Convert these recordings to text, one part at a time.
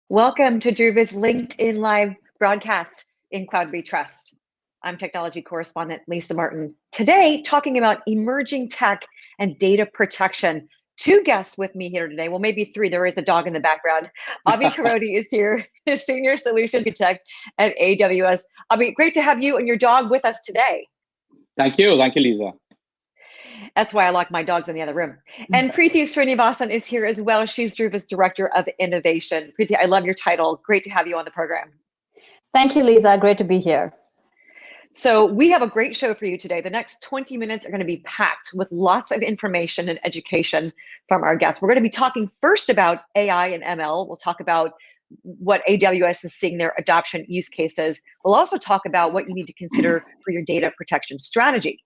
Welcome to Druva's LinkedIn Live broadcast in Cloud We Trust. I'm technology correspondent Lisa Martin. Today, talking about emerging tech and data protection. Two guests with me here today. Well, maybe three. There is a dog in the background. Abhi Karoti is here, Senior Solution Architect at AWS. Abhi, great to have you and your dog with us today. Thank you, Lisa. That's why I lock my dogs in the other room. And Preeti Srinivasan is here as well. She's Druva's Director of Innovation. Preeti, I love your title. Great to have you on the program. Thank you, Lisa. Great to be here. So we have a great show for you today. The next 20 minutes are going to be packed with lots of information and education from our guests. We're going to be talking first about AI and ML. We'll talk about what AWS is seeing their adoption use cases. We'll also talk about what you need to consider for your data protection strategy.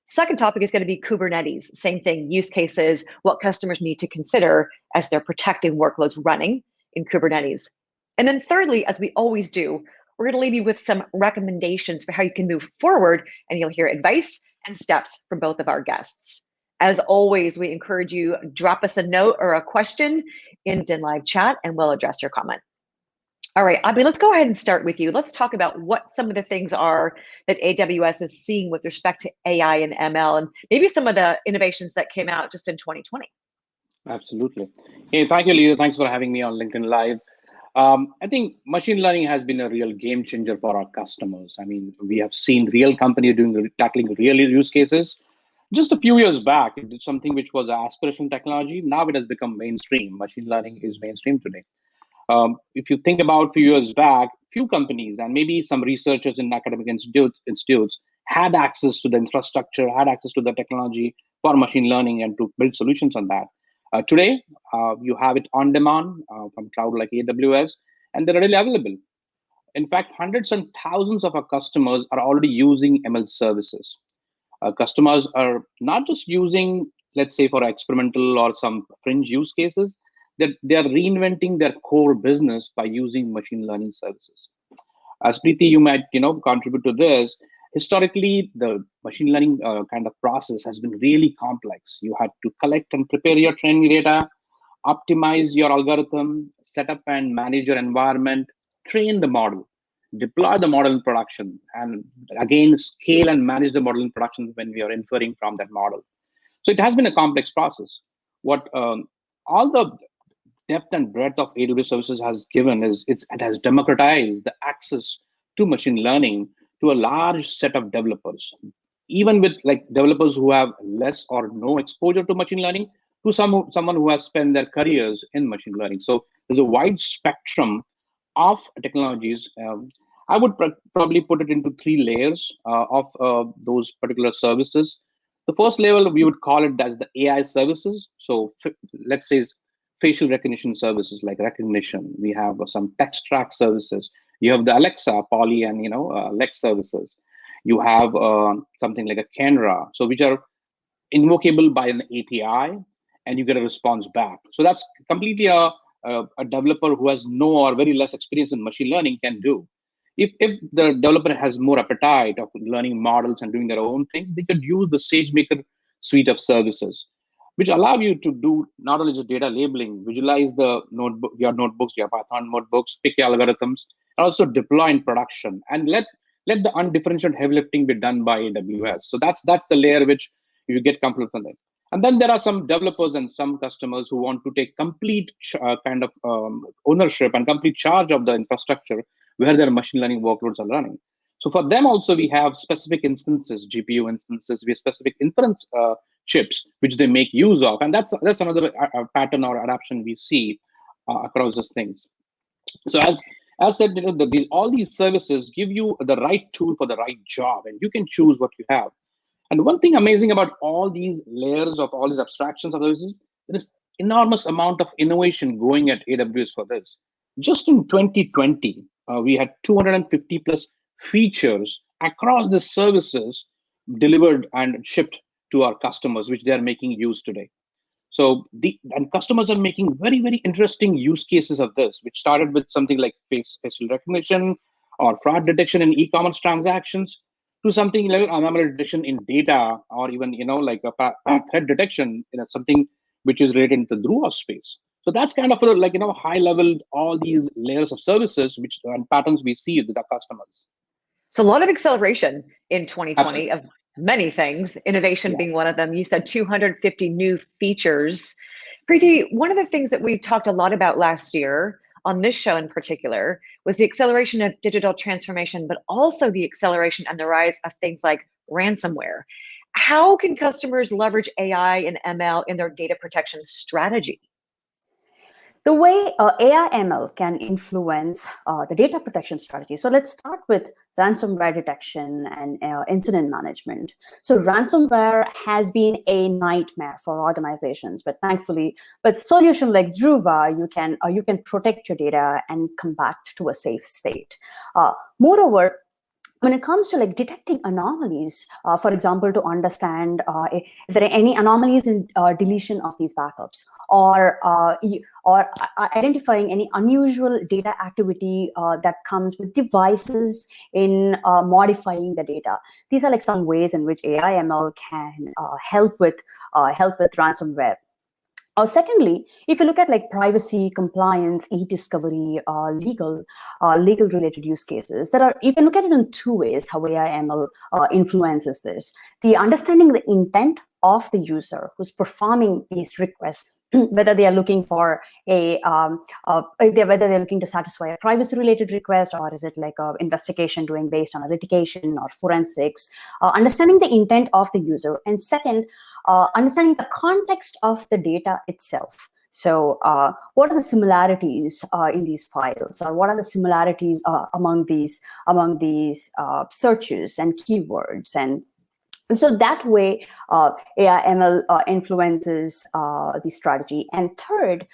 Second topic is going to be Kubernetes. Same thing, use cases, what customers need to consider as they're protecting workloads running in Kubernetes. And then thirdly, as we always do, we're going to leave you with some recommendations for how you can move forward, and you'll hear advice and steps from both of our guests. As always, we encourage you, drop us a note or a question in LinkedIn Live chat, and we'll address your comment. All right, Abhi, let's go ahead and start with you. Let's talk about what some of the things are that AWS is seeing with respect to AI and ML, and maybe some of the innovations that came out just in 2020. Absolutely. Hey, thank you, Lisa. Thanks for having me on LinkedIn Live. I think machine learning has been a real game changer for our customers. I mean, we have seen real companies tackling real use cases. Just a few years back, it did something which was aspirational technology. Now it has become mainstream. Machine learning is mainstream today. If you think about a few years back, few companies and maybe some researchers in academic institutes had access to the infrastructure, had access to the technology for machine learning and to build solutions on that. Today, you have it on demand from cloud like AWS, and they're readily available. In fact, hundreds and thousands of our customers are already using ML services. Customers are not just using, let's say, for experimental or some fringe use cases, they are reinventing their core business by using machine learning services. As Preeti, you might contribute to this. Historically, the machine learning kind of process has been really complex. You had to collect and prepare your training data, optimize your algorithm, set up and manage your environment, train the model, deploy the model in production, and again, scale and manage the model in production when we are inferring from that model. So it has been a complex process. What all the depth and breadth of AWS services has given is it has democratized the access to machine learning to a large set of developers, even with like developers who have less or no exposure to machine learning, to someone who has spent their careers in machine learning. So there's a wide spectrum of technologies. I would probably put it into three layers of those particular services. The first level, we would call it as the AI services. So let's say facial recognition services like recognition. We have some text track services. You have the Alexa, Polly, and Lex services. You have something like a Canra, so which are invocable by an API, and you get a response back. So that's completely a developer who has no or very less experience in machine learning can do. If the developer has more appetite of learning models and doing their own things, they could use the SageMaker suite of services, which allow you to do not only just data labeling, visualize the your notebooks, your Python notebooks, pick your algorithms, and also deploy in production, and let the undifferentiated heavy lifting be done by AWS. So that's the layer which you get comfortable from them. And then there are some developers and some customers who want to take complete kind of ownership and complete charge of the infrastructure where their machine learning workloads are running. So for them also, we have specific instances, GPU instances, we have specific inference chips which they make use of, and that's another pattern or adaptation we see across these things. So as said, all these services give you the right tool for the right job, and you can choose what you have. And one thing amazing about all these layers of all these abstractions of services, there is enormous amount of innovation going at AWS for this. Just in 2020, we had 250 plus features across the services delivered and shipped to our customers, which they are making use today. So and customers are making very, very interesting use cases of this, which started with something like facial recognition or fraud detection in e-commerce transactions, to something like anomaly detection in data, or even like a threat detection, something which is related to the Druva space. So that's kind of like, high level, all these layers of services which and patterns we see with our customers. So a lot of acceleration in 2020 Absolutely. of many things, innovation Yeah. being one of them. You said 250 new features. Preeti, one of the things that we talked a lot about last year on this show in particular was the acceleration of digital transformation, but also the acceleration and the rise of things like ransomware. How can customers leverage AI and ML in their data protection strategy? The way AI ML can influence the data protection strategy. So let's start with ransomware detection and incident management. So ransomware has been a nightmare for organizations, but thankfully, with solution like Druva, you can protect your data and come back to a safe state. Moreover, when it comes to like detecting anomalies, for example, to understand is there any anomalies in deletion of these backups, or identifying any unusual data activity that comes with devices in modifying the data. These are like some ways in which AI ML can help with ransomware. Secondly, if you look at like privacy, compliance, e-discovery, legal related use cases, you can look at it in two ways how AI ML influences this. The understanding the intent of the user who's performing these requests, whether they are looking for whether they're looking to satisfy a privacy related request, or is it like an investigation doing based on a litigation or forensics, understanding the intent of the user. And second, understanding the context of the data itself. So what are the similarities in these files, or what are the similarities among these searches and keywords? And so that way, AI ML influences the strategy. And third,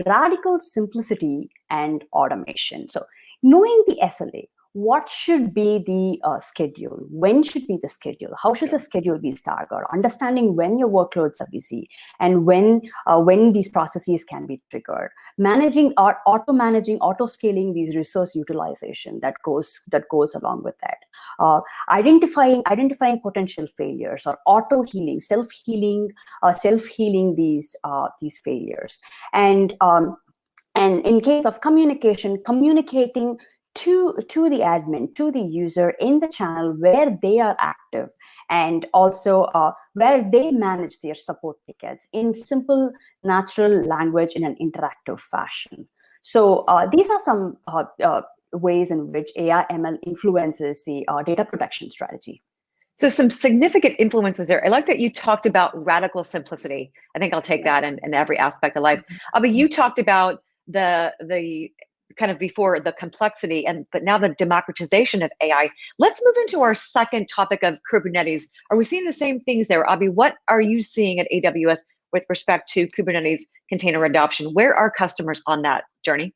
radical simplicity and automation. So knowing the SLA, what should be the schedule? When should be the schedule? How should the schedule be staggered? Understanding when your workloads are busy and when these processes can be triggered. Managing or auto scaling these resource utilization that goes along with that. Identifying potential failures, or auto healing, self healing these failures. And in case of communication, communicating to the admin, to the user in the channel where they are active, and also where they manage their support tickets in simple, natural language in an interactive fashion. So these are some ways in which AI ML influences the data protection strategy. So some significant influences there. I like that you talked about radical simplicity. I think I'll take that in every aspect of life. But you talked about the kind of before the complexity, but now the democratization of AI. Let's move into our second topic of Kubernetes. Are we seeing the same things there, Abhi? What are you seeing at AWS with respect to Kubernetes container adoption? Where are customers on that journey?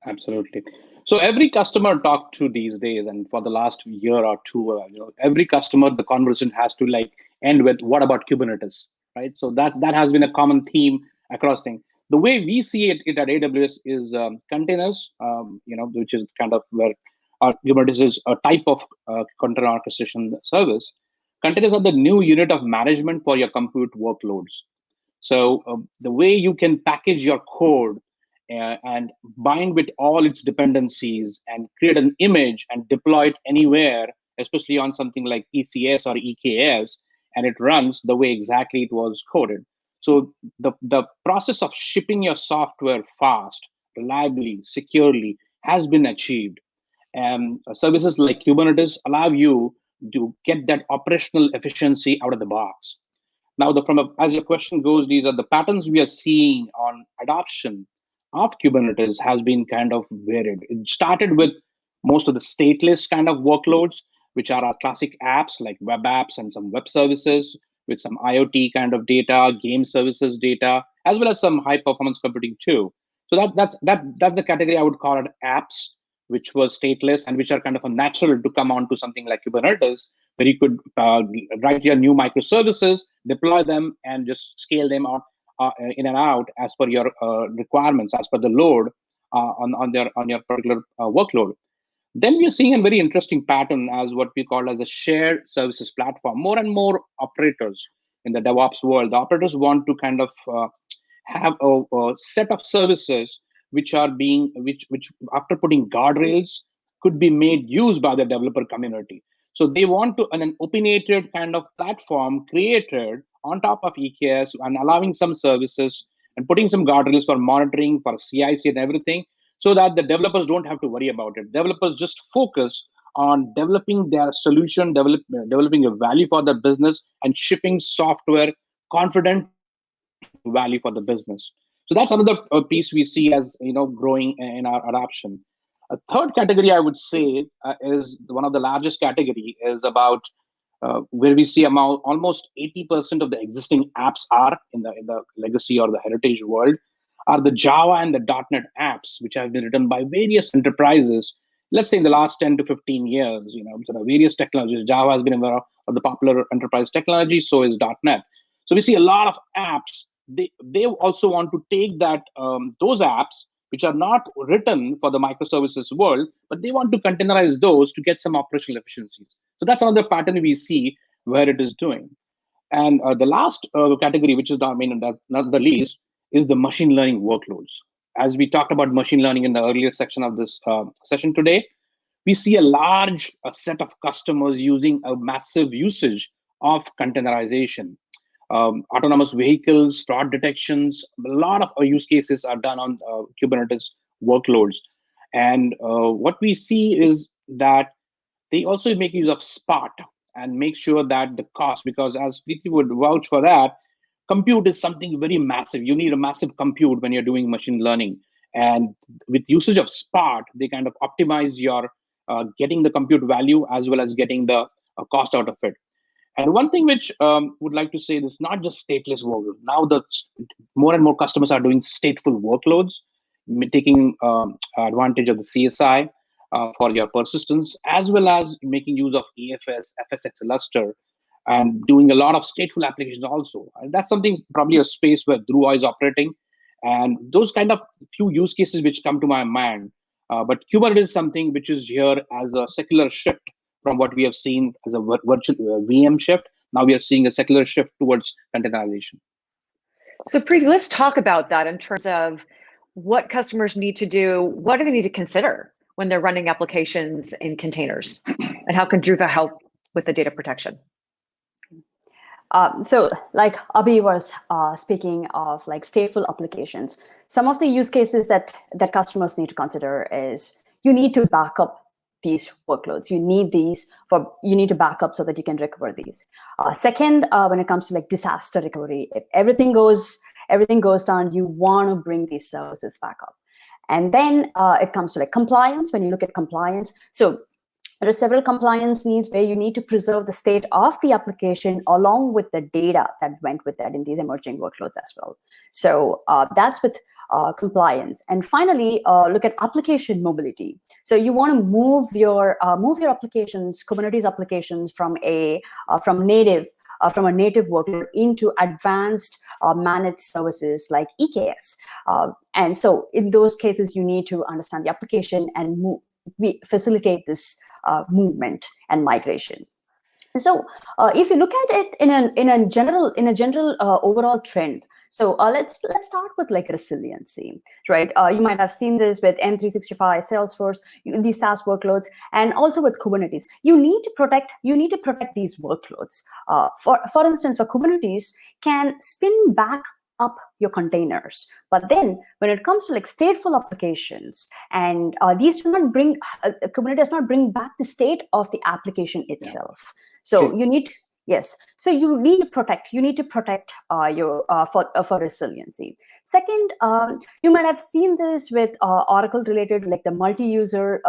Absolutely. So every customer talked to these days, and for the last year or two, every customer, the conversation has to like end with, "What about Kubernetes?" Right? So that has been a common theme across things. The way we see it at AWS is containers, which is kind of where Kubernetes is a type of container orchestration service. Containers are the new unit of management for your compute workloads. So the way you can package your code and bind with all its dependencies and create an image and deploy it anywhere, especially on something like ECS or EKS, and it runs the way exactly it was coded. So the process of shipping your software fast, reliably, securely has been achieved. And services like Kubernetes allow you to get that operational efficiency out of the box. Now, as your question goes, these are the patterns we are seeing on adoption of Kubernetes has been kind of varied. It started with most of the stateless kind of workloads, which are our classic apps like web apps and some web services with some IoT kind of data, game services data, as well as some high performance computing too. So that's the category I would call it apps, which was stateless and which are kind of a natural to come on to something like Kubernetes, where you could write your new microservices, deploy them, and just scale them out in and out as per your requirements, as per the load on your particular workload. Then we are seeing a very interesting pattern as what we call as a shared services platform. More and more operators in the DevOps world, the operators want to kind of have a set of services which are being, which after putting guardrails could be made use by the developer community. So they want to an opinionated kind of platform created on top of EKS and allowing some services and putting some guardrails for monitoring, for CIC and everything, so that the developers don't have to worry about it. Developers just focus on developing their solution, developing a value for the business, and shipping software confident value for the business. So that's another piece we see as growing in our adoption. A third category I would say is one of the largest category is about where we see almost 80% of the existing apps are in the legacy or the heritage world are the Java and the .NET apps, which have been written by various enterprises. Let's say in the last 10 to 15 years, sort of various technologies. Java has been one of the popular enterprise technology, so is .NET. So we see a lot of apps. They also want to take that those apps which are not written for the microservices world, but they want to containerize those to get some operational efficiencies. So that's another pattern we see where it is doing. And the last category, which is not the least, is the machine learning workloads. As we talked about machine learning in the earlier section of this session today, we see a large set of customers using a massive usage of containerization. Autonomous vehicles, fraud detections, a lot of use cases are done on Kubernetes workloads. And what we see is that they also make use of Spot and make sure that the cost, because as Preeti would vouch for that, compute is something very massive. You need a massive compute when you're doing machine learning. And with usage of Spot, they kind of optimize your getting the compute value as well as getting the cost out of it. And one thing which would like to say is not just stateless workloads. Now the more and more customers are doing stateful workloads, taking advantage of the CSI for your persistence, as well as making use of EFS, FSX Luster, and doing a lot of stateful applications also. And that's something, probably a space where Druva is operating. And those kind of few use cases which come to my mind. But Kubernetes is something which is here as a secular shift from what we have seen as a virtual VM shift. Now we are seeing a secular shift towards containerization. So Preeti, let's talk about that in terms of what customers need to do. What do they need to consider when they're running applications in containers? And how can Druva help with the data protection? So like Abhi was speaking of like stateful applications, some of the use cases that customers need to consider is you need to back up these workloads. You need to back up so that you can recover these. Second, when it comes to like disaster recovery, if everything goes down, you want to bring these services back up. And then it comes to like compliance. When you look at compliance, so there are several compliance needs where you need to preserve the state of the application along with the data that went with that in these emerging workloads as well. So that's with compliance. And finally, look at application mobility. So you want to move your applications, Kubernetes applications from a native workload into advanced managed services like EKS. And so in those cases, you need to understand the application and facilitate this movement and migration. So if you look at it in a general overall trend, so let's start with like resiliency, right? You might have seen this with M365, Salesforce, these SaaS workloads, and also with Kubernetes. You need to protect these workloads. For instance, for Kubernetes can spin back up your containers, but then when it comes to like stateful applications, and these do not bring Kubernetes does not bring back the state of the application itself. So you need so you need to protect your for resiliency. Second, you might have seen this with Oracle related, like the multi-users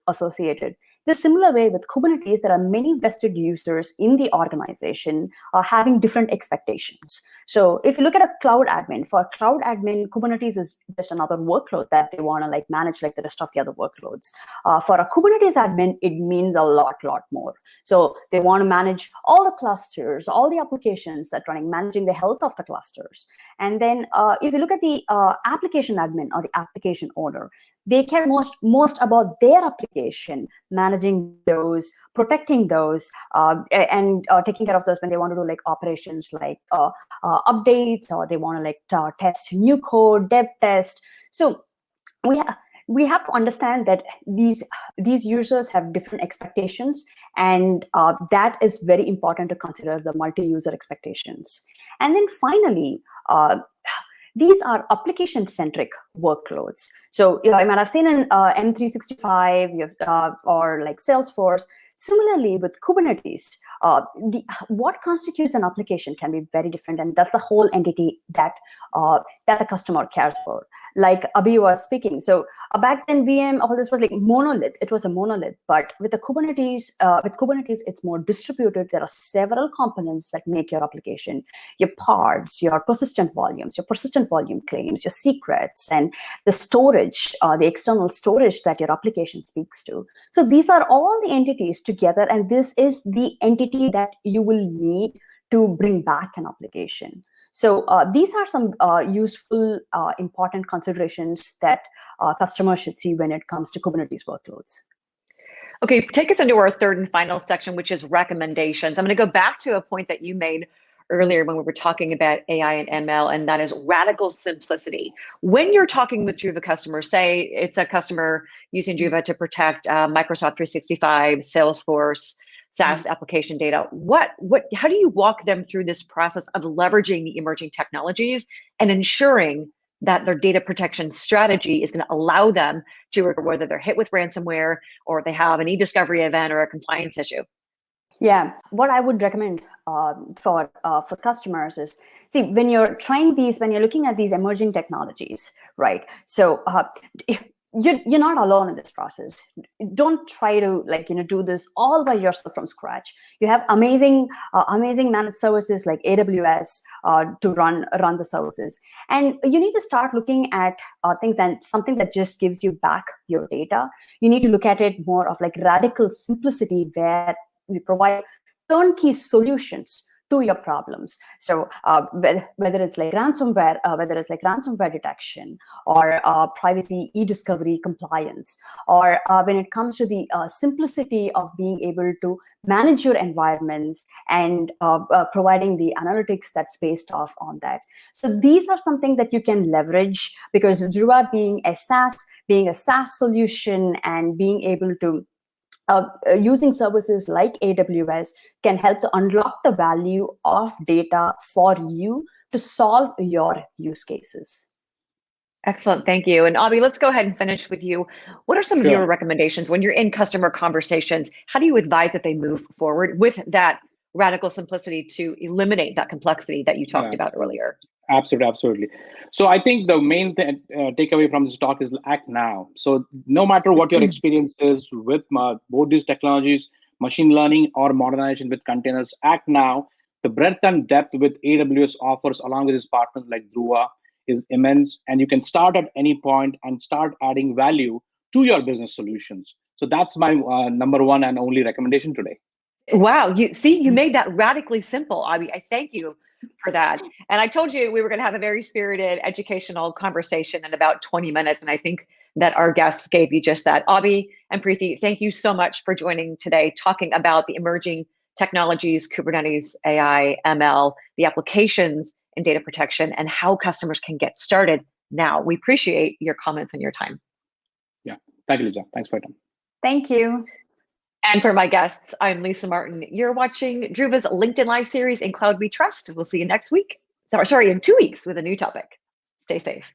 associated. The similar way with Kubernetes, there are many vested users in the organization having different expectations. So if you look at a cloud admin, for a cloud admin, Kubernetes is just another workload that they want to like manage like the rest of the other workloads. For a Kubernetes admin, it means a lot more. So they want to manage all the clusters, all the applications that running, managing the health of the clusters. And And then if you look at the application admin or the application owner, they care most about their application, managing those, protecting those, and taking care of those when they want to do like operations like updates, or they want to like test new code, dev test. So we have to understand that these users have different expectations, and that is very important to consider, the multi-user expectations. And then finally, these are application-centric workloads. So you might have seen in M365 or like Salesforce. Similarly, with Kubernetes, what constitutes an application can be very different, and that's the whole entity that the customer cares for. Like Abhi was speaking, so back then VM, all this was like monolith. It was a monolith, but with the Kubernetes, it's more distributed. There are several components that make your application: your pods, your persistent volumes, your persistent volume claims, your secrets, and the storage, the external storage that your application speaks to. So these are all the entities together, and this is the entity that you will need to bring back an application. So these are some useful, important considerations that customers should see when it comes to Kubernetes workloads. Okay, take us into our third and final section, which is recommendations. I'm going to go back to a point that you made earlier when we were talking about AI and ML, and that is radical simplicity. When you're talking with Druva customers, say it's a customer using Druva to protect Microsoft 365, Salesforce, SaaS application data, how do you walk them through this process of leveraging the emerging technologies and ensuring that their data protection strategy is going to allow them to, whether they're hit with ransomware or they have an e-discovery event or a compliance issue? Yeah, what I would recommend for customers is, see, when you're trying these, when you're looking at these emerging technologies, right? So you're not alone in this process. Don't try to do this all by yourself from scratch. You have amazing managed services like AWS to run the services, and you need to start looking at things and something that just gives you back your data. You need to look at it more of like radical simplicity, where we provide turnkey solutions to your problems. So whether it's like ransomware detection, or privacy e-discovery compliance, or when it comes to the simplicity of being able to manage your environments and providing the analytics that's based off on that. So these are something that you can leverage, because Druva being a SaaS solution and being able to using services like AWS can help to unlock the value of data for you to solve your use cases. Excellent, thank you. And Abhi, let's go ahead and finish with you. What are some of your recommendations when you're in customer conversations? How do you advise that they move forward with that radical simplicity to eliminate that complexity that you talked about earlier? Absolutely. So I think the main takeaway from this talk is act now. So no matter what your experience is with both these technologies, machine learning or modernization with containers, act now. The breadth and depth with AWS offers, along with its partners like Druva, is immense, and you can start at any point and start adding value to your business solutions. So that's my number one and only recommendation today. Wow, you made that radically simple, Abhi. I thank you for that. And I told you we were going to have a very spirited educational conversation in about 20 minutes. And I think that our guests gave you just that. Abhi and Preeti, thank you so much for joining today, talking about the emerging technologies, Kubernetes, AI, ML, the applications in data protection, and how customers can get started now. We appreciate your comments and your time. Yeah, thank you, Lisa. Thanks for your time. Thank you. And for my guests, I'm Lisa Martin. You're watching Druva's LinkedIn Live series, In Cloud We Trust. We'll see you next week. In 2 weeks with a new topic. Stay safe.